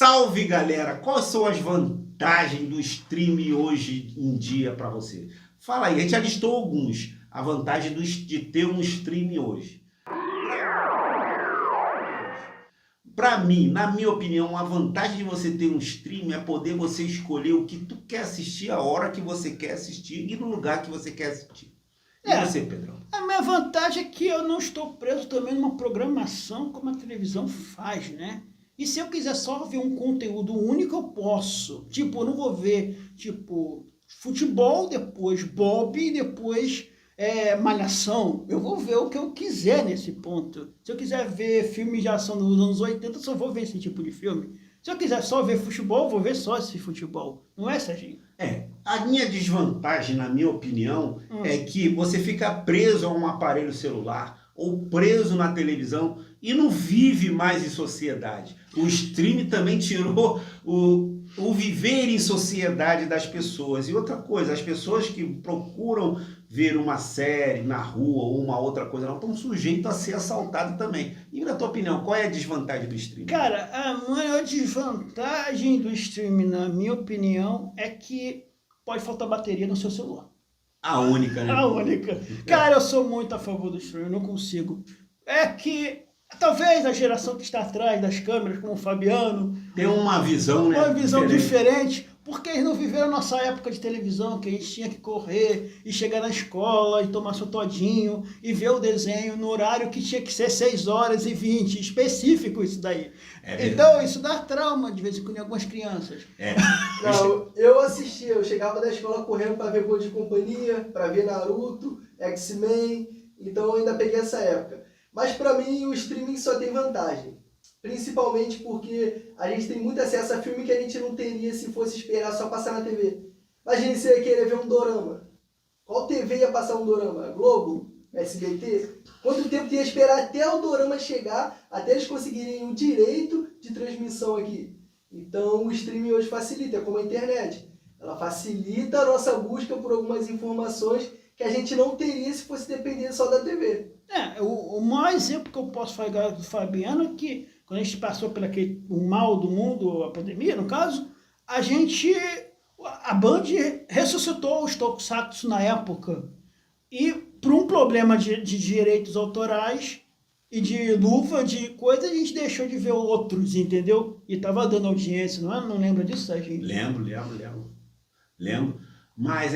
Salve, galera! Quais são as vantagens do streaming hoje em dia para você? Fala aí, a gente já listou alguns. A vantagem de ter um streaming hoje. Para mim, na minha opinião, a vantagem de você ter um streaming é poder você escolher o que tu quer assistir, a hora que você quer assistir e no lugar que você quer assistir. E você, Pedrão? A minha vantagem é que eu não estou preso também numa programação como a televisão faz, né? E se eu quiser só ver um conteúdo único, eu posso. Tipo, eu não vou ver, futebol, depois Bob, depois Malhação. Eu vou ver o que eu quiser nesse ponto. Se eu quiser ver filme de ação dos anos 80, eu só vou ver esse tipo de filme. Se eu quiser só ver futebol, eu vou ver só esse futebol. Não é, Serginho? A minha desvantagem, na minha opinião, é que você fica preso a um aparelho celular ou preso na televisão e não vive mais em sociedade. O streaming também tirou o viver em sociedade das pessoas. E outra coisa, as pessoas que procuram ver uma série na rua ou uma outra coisa, não estão sujeitas a ser assaltadas também. E na tua opinião, qual é a desvantagem do streaming? Cara, a maior desvantagem do streaming, na minha opinião, é que pode faltar bateria no seu celular. A única, né? A única. Cara, eu sou muito a favor do streaming, eu não consigo. É que talvez a geração que está atrás das câmeras, como o Fabiano, tem uma visão, né? Uma visão diferente, porque eles não viveram a nossa época de televisão, que a gente tinha que correr e chegar na escola e tomar seu todinho e ver o desenho no horário que tinha que ser 6h20, específico isso daí. Então isso dá trauma de vez em quando em algumas crianças. Não, eu assistia, eu chegava da escola correndo para ver Bom de Companhia, para ver Naruto, X-Men, então eu ainda peguei essa época. Mas para mim o streaming só tem vantagem. Principalmente porque a gente tem muito acesso a filme que a gente não teria se fosse esperar só passar na TV. Imagina se você ia querer ver um dorama. Qual TV ia passar um dorama? Globo? SBT? Quanto tempo tu ia esperar até o dorama chegar, até eles conseguirem o direito de transmissão aqui? Então o streaming hoje facilita, é como a internet. Ela facilita a nossa busca por algumas informações que a gente não teria se fosse depender só da TV. O maior exemplo que eu posso falar do Fabiano é que quando a gente passou pelo o mal do mundo, a pandemia, no caso, a Band ressuscitou os tokusatsu na época. E por um problema de direitos autorais e de luva, de coisa, a gente deixou de ver outros, entendeu? E tava dando audiência, não é? Não lembra disso, Serginho? Lembro. Mas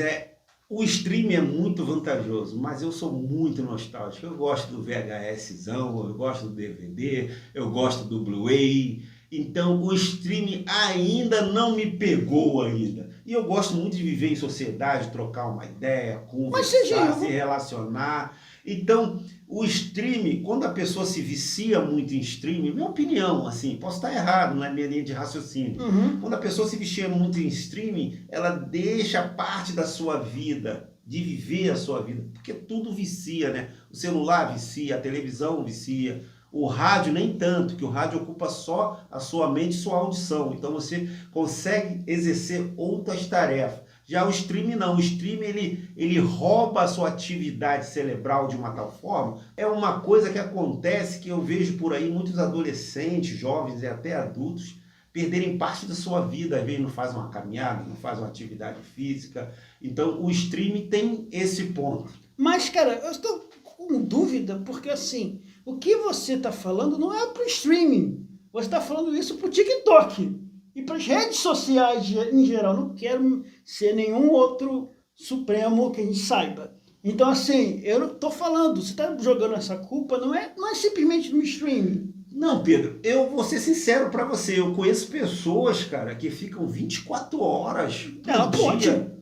o streaming é muito vantajoso, mas eu sou muito nostálgico. Eu gosto do VHSzão, eu gosto do DVD, eu gosto do Blu-ray. Então o streaming ainda não me pegou ainda. E eu gosto muito de viver em sociedade, trocar uma ideia, conversar, se relacionar. Então o streaming, quando a pessoa se vicia muito em streaming, minha opinião, assim, posso estar errado, não é minha linha de raciocínio. Quando a pessoa se vicia muito em streaming, ela deixa parte da sua vida, de viver a sua vida, porque tudo vicia, né? O celular vicia, a televisão vicia, o rádio nem tanto, que o rádio ocupa só a sua mente e sua audição, então você consegue exercer outras tarefas. Já o streaming não, o streaming ele rouba a sua atividade cerebral de uma tal forma, é uma coisa que acontece, que eu vejo por aí muitos adolescentes, jovens e até adultos, perderem parte da sua vida, às vezes não fazem uma caminhada, não fazem uma atividade física, então o streaming tem esse ponto. Mas, cara, eu estou com dúvida, porque assim, o que você está falando não é para o streaming, você está falando isso para o TikTok. E para as redes sociais em geral, não quero ser nenhum outro supremo que a gente saiba. Então, assim, eu não estou falando, você está jogando essa culpa, não é simplesmente no streaming. Não, Pedro, eu vou ser sincero para você, eu conheço pessoas, cara, que ficam 24 horas por dia.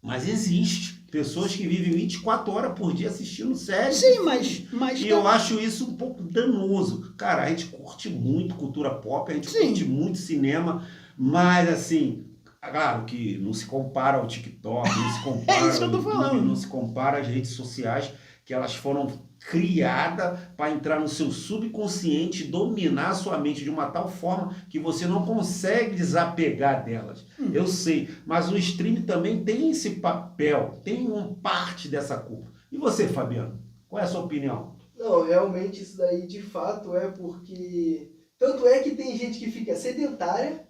Mas existe. Pessoas que vivem 24 horas por dia assistindo séries. Sim, mas e eu acho isso um pouco danoso. Cara, a gente curte muito cultura pop, a gente curte muito cinema, mas assim, claro que não se compara ao TikTok, não se compara ao YouTube, não se compara às redes sociais, que elas foram criadas para entrar no seu subconsciente, dominar a sua mente de uma tal forma que você não consegue desapegar delas. Eu sei, mas o streaming também tem esse papel, tem uma parte dessa culpa. E você, Fabiano, qual é a sua opinião? Não, realmente isso daí de fato é porque Tanto é que tem gente que fica sedentária,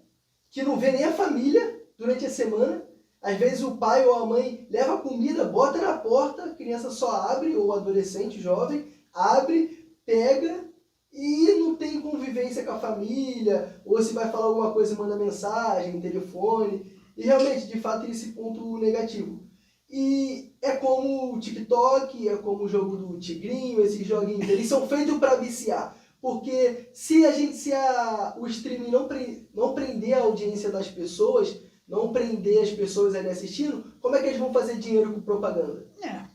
que não vê nem a família durante a semana. Às vezes o pai ou a mãe leva comida, bota na porta, a criança só abre, ou adolescente, jovem, abre, pega e não tem convivência com a família, ou se vai falar alguma coisa, manda mensagem, telefone. E realmente, de fato, tem esse ponto negativo. E é como o TikTok, é como o jogo do Tigrinho, esses joguinhos, eles são feitos para viciar. Porque se o streaming não prender a audiência das pessoas, não prender as pessoas ali assistindo, como é que eles vão fazer dinheiro com propaganda?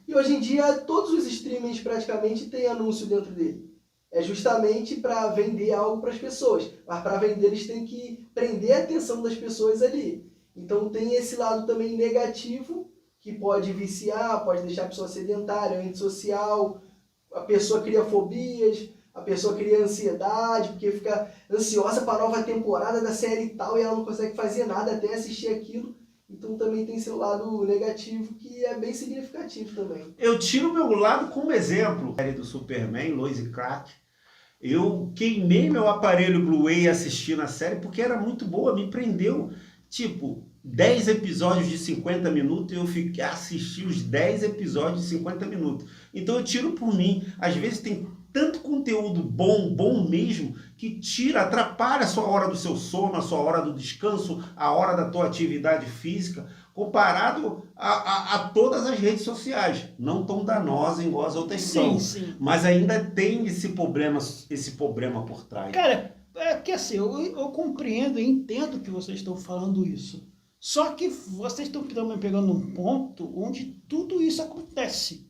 E hoje em dia, todos os streamings praticamente têm anúncio dentro dele. É justamente para vender algo para as pessoas. Mas para vender, eles têm que prender a atenção das pessoas ali. Então tem esse lado também negativo, que pode viciar, pode deixar a pessoa sedentária, antissocial, a pessoa cria fobias, a pessoa cria ansiedade, porque fica ansiosa para a nova temporada da série e tal, e ela não consegue fazer nada até assistir aquilo. Então também tem seu lado negativo, que é bem significativo também. Eu tiro o meu lado como exemplo. A série do Superman, Lois e Clark. Eu queimei meu aparelho Blu-ray assistindo a série, porque era muito boa, me prendeu. Tipo, 10 episódios de 50 minutos, eu fiquei assistir os 10 episódios de 50 minutos. Então eu tiro por mim. Às vezes tem tanto conteúdo bom mesmo, que atrapalha a sua hora do seu sono, a sua hora do descanso, a hora da tua atividade física, comparado a todas as redes sociais. Não tão danosa igual as outras são. Sim. Mas ainda tem esse problema por trás. Cara, é que assim, eu compreendo e entendo que vocês estão falando isso. Só que vocês estão também pegando um ponto onde tudo isso acontece.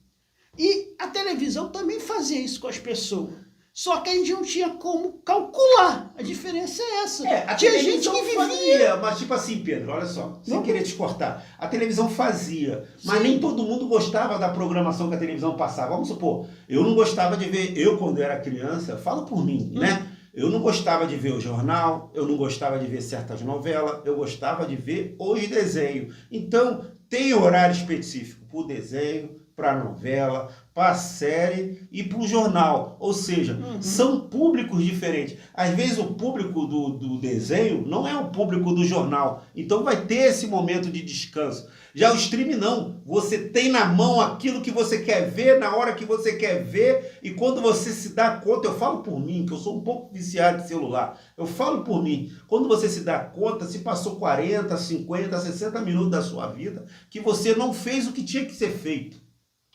E a televisão também fazia isso com as pessoas. Só que a gente não tinha como calcular. A diferença é essa. Tinha gente que vivia. Mas tipo assim, Pedro, olha só, sem querer te cortar. A televisão fazia, mas nem todo mundo gostava da programação que a televisão passava. Vamos supor, eu não gostava de ver, quando era criança, falo por mim, né? Eu não gostava de ver o jornal, eu não gostava de ver certas novelas, eu gostava de ver os desenhos. Então, tem horário específico para o desenho, para a novela, para a série e para o jornal. Ou seja, são públicos diferentes. Às vezes o público do desenho não é o público do jornal. Então vai ter esse momento de descanso. Já o streaming não. Você tem na mão aquilo que você quer ver, na hora que você quer ver, e quando você se dá conta, eu falo por mim, que eu sou um pouco viciado de celular, eu falo por mim, quando você se dá conta, se passou 40, 50, 60 minutos da sua vida, que você não fez o que tinha que ser feito.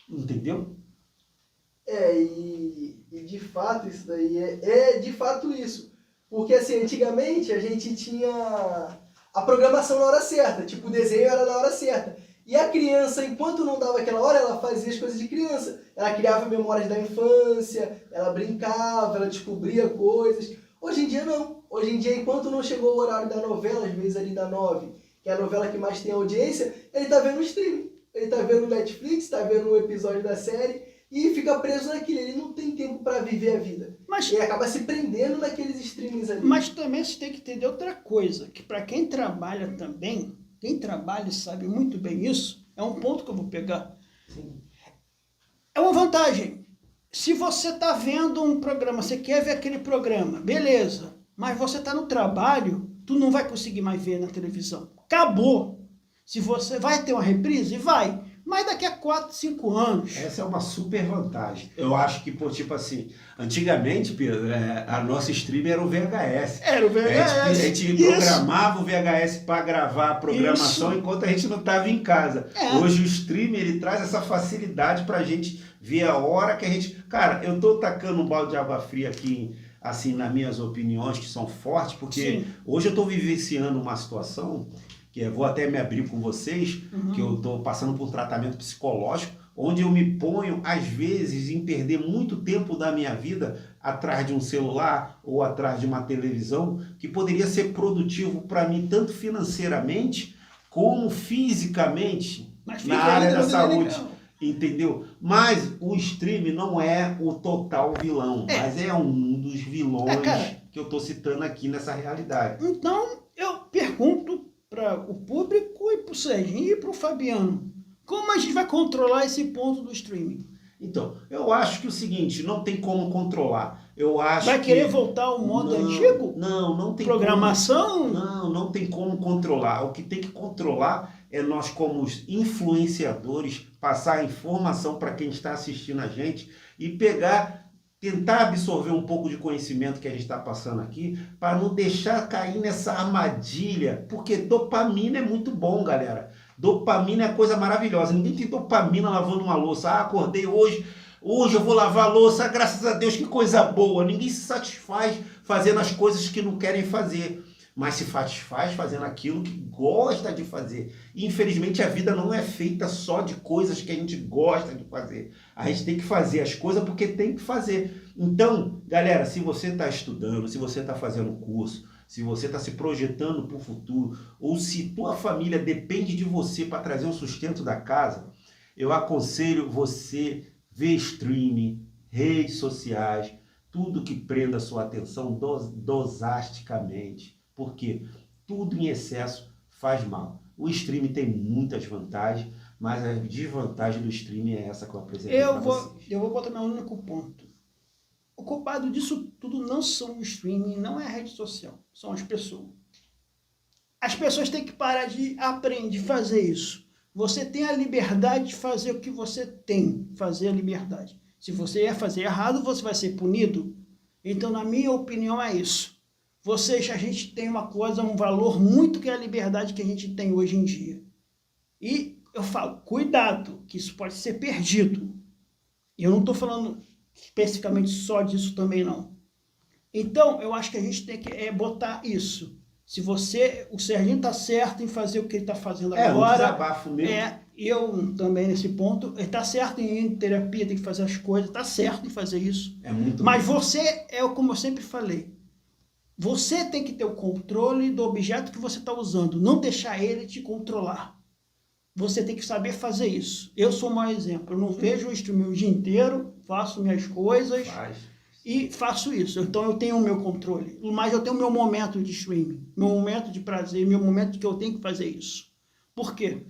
Entendeu? E de fato isso daí é de fato isso. Porque assim, antigamente a gente tinha a programação na hora certa, tipo o desenho era na hora certa. E a criança, enquanto não dava aquela hora, ela fazia as coisas de criança. Ela criava memórias da infância, ela brincava, ela descobria coisas. Hoje em dia não. Hoje em dia, enquanto não chegou o horário da novela, às vezes ali da 9, que é a novela que mais tem audiência, ele tá vendo o streaming. Ele tá vendo o Netflix, tá vendo um episódio da série e fica preso naquilo. Ele não tem tempo para viver a vida. Ele acaba se prendendo naqueles streamings ali. Mas também você tem que entender outra coisa, que para quem trabalha também, quem trabalha e sabe muito bem isso, é um ponto que eu vou pegar. Sim. É uma vantagem. Se você está vendo um programa, você quer ver aquele programa, beleza, mas você está no trabalho, tu não vai conseguir mais ver na televisão. Acabou. Se você vai ter uma reprise, vai. Mas daqui a 4, 5 anos. Essa é uma super vantagem. Eu acho que, tipo assim, antigamente, Pedro, a nossa stream era o VHS. Era o VHS. A gente programava o VHS para gravar a programação enquanto a gente não estava em casa. Hoje o stream, ele traz essa facilidade para a gente ver a hora que a gente... Cara, eu tô tacando um balde de água fria aqui, assim, nas minhas opiniões, que são fortes, porque hoje eu estou vivenciando uma situação... que eu vou até me abrir com vocês, que eu estou passando por tratamento psicológico, onde eu me ponho, às vezes, em perder muito tempo da minha vida atrás de um celular ou atrás de uma televisão, que poderia ser produtivo para mim, tanto financeiramente, como fisicamente, na área da saúde. Entendeu? Mas o stream não é o total vilão, mas é um dos vilões que eu estou citando aqui nessa realidade. Então, eu pergunto para o público e para o Serginho e para o Fabiano, como a gente vai controlar esse ponto do streaming? Então, eu acho que é o seguinte, não tem como controlar. Eu acho Vai querer voltar ao modo antigo? Não tem Programação? não tem como controlar. O que tem que controlar é nós, como os influenciadores, passar a informação para quem está assistindo a gente e tentar absorver um pouco de conhecimento que a gente está passando aqui, para não deixar cair nessa armadilha, porque dopamina é muito bom, galera. Dopamina é coisa maravilhosa. Ninguém tem dopamina lavando uma louça. Acordei hoje eu vou lavar a louça, graças a Deus, que coisa boa. Ninguém se satisfaz fazendo as coisas que não querem fazer, mas se satisfaz fazendo aquilo que gosta de fazer. E, infelizmente, a vida não é feita só de coisas que a gente gosta de fazer. A gente tem que fazer as coisas porque tem que fazer. Então, galera, se você está estudando, se você está fazendo curso, se você está se projetando para o futuro, ou se tua família depende de você para trazer o sustento da casa, eu aconselho você ver streaming, redes sociais, tudo que prenda a sua atenção dosasticamente, porque tudo em excesso faz mal. O streaming tem muitas vantagens, mas a desvantagem do streaming é essa que eu apresentei para vocês. Eu vou botar meu único ponto. O culpado disso tudo não são o streaming, não é a rede social, são as pessoas. As pessoas têm que parar de aprender a fazer isso. Você tem a liberdade de fazer o que você tem, fazer a liberdade. Se você ia fazer errado, você vai ser punido. Então, na minha opinião, é isso. A gente tem uma coisa, um valor muito que é a liberdade que a gente tem hoje em dia. E eu falo, cuidado, que isso pode ser perdido. E eu não estou falando especificamente só disso também, não. Então, eu acho que a gente tem que botar isso. Se o Serginho está certo em fazer o que ele está fazendo agora, um desabafo mesmo. Eu também nesse ponto, ele está certo em ir em terapia, tem que fazer as coisas, está certo em fazer isso. É muito Mas bom. você, como eu sempre falei, você tem que ter o controle do objeto que você está usando, não deixar ele te controlar. Você tem que saber fazer isso. Eu sou um mau exemplo, eu não vejo o streaming o dia inteiro, faço minhas coisas. E faço isso, então eu tenho o meu controle, mas eu tenho o meu momento de streaming, meu momento de prazer, meu momento que eu tenho que fazer isso. Por quê?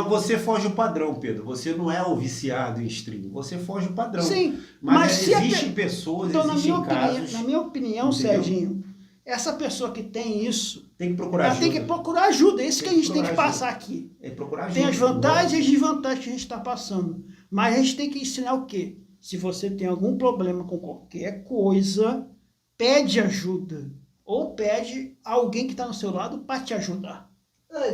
Você foge o padrão, Pedro, você não é o viciado em streaming, você foge o padrão. Sim, mas existem pessoas, então, existem casos... Na minha opinião, entendeu? Serginho, essa pessoa que tem isso, tem que procurar ajuda. Tem que procurar ajuda, é isso que a gente tem que passar aqui. Tem as vantagens e as desvantagens que a gente está passando, mas a gente tem que ensinar o quê? Se você tem algum problema com qualquer coisa, pede ajuda. Ou pede alguém que está no seu lado para te ajudar.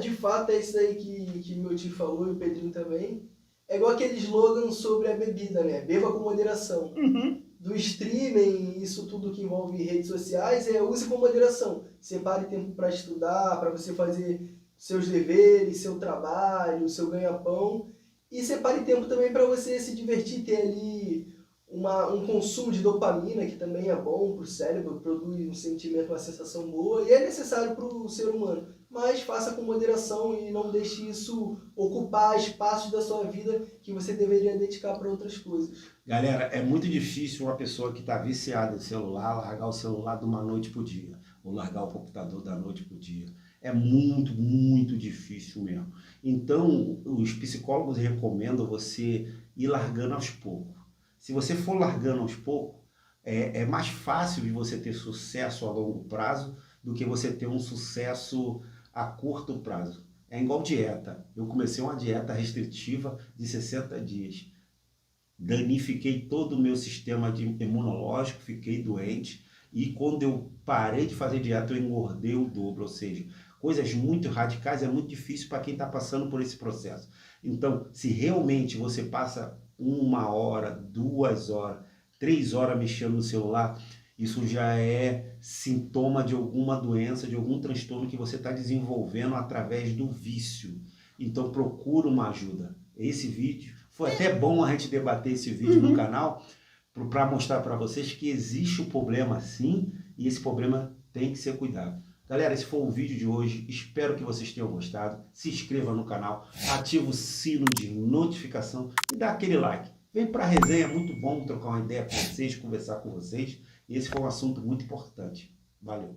De fato, é isso aí que meu tio falou e o Pedrinho também. É igual aquele slogan sobre a bebida, né? Beba com moderação. Uhum. Do streaming, isso tudo que envolve redes sociais, use com moderação. Separe tempo para estudar, para você fazer seus deveres, seu trabalho, seu ganha-pão. E separe tempo também para você se divertir, ter ali um consumo de dopamina, que também é bom para o cérebro, produz um sentimento, uma sensação boa, e é necessário para o ser humano. Mas faça com moderação e não deixe isso ocupar espaços da sua vida que você deveria dedicar para outras coisas. Galera, é muito difícil uma pessoa que está viciada em celular largar o celular de uma noite para o dia, ou largar o computador da noite para o dia. É muito, muito difícil mesmo. Então, os psicólogos recomendam você ir largando aos poucos. Se você for largando aos poucos, é mais fácil de você ter sucesso a longo prazo do que você ter um sucesso a curto prazo. É igual dieta. Eu comecei uma dieta restritiva de 60 dias. Danifiquei todo o meu sistema imunológico, fiquei doente. E quando eu parei de fazer dieta, eu engordei o dobro. Ou seja, coisas muito radicais, é muito difícil para quem está passando por esse processo. Então, se realmente você passa 1 hora, 2 horas, 3 horas mexendo no celular, isso já é sintoma de alguma doença, de algum transtorno que você está desenvolvendo através do vício. Então procura uma ajuda. Esse vídeo, foi até bom a gente debater esse vídeo no canal, para mostrar para vocês que existe um problema sim, e esse problema tem que ser cuidado. Galera, esse foi o vídeo de hoje, espero que vocês tenham gostado. Se inscreva no canal, ativa o sino de notificação e dá aquele like. Vem para a resenha, é muito bom trocar uma ideia com vocês, conversar com vocês. E esse foi um assunto muito importante. Valeu!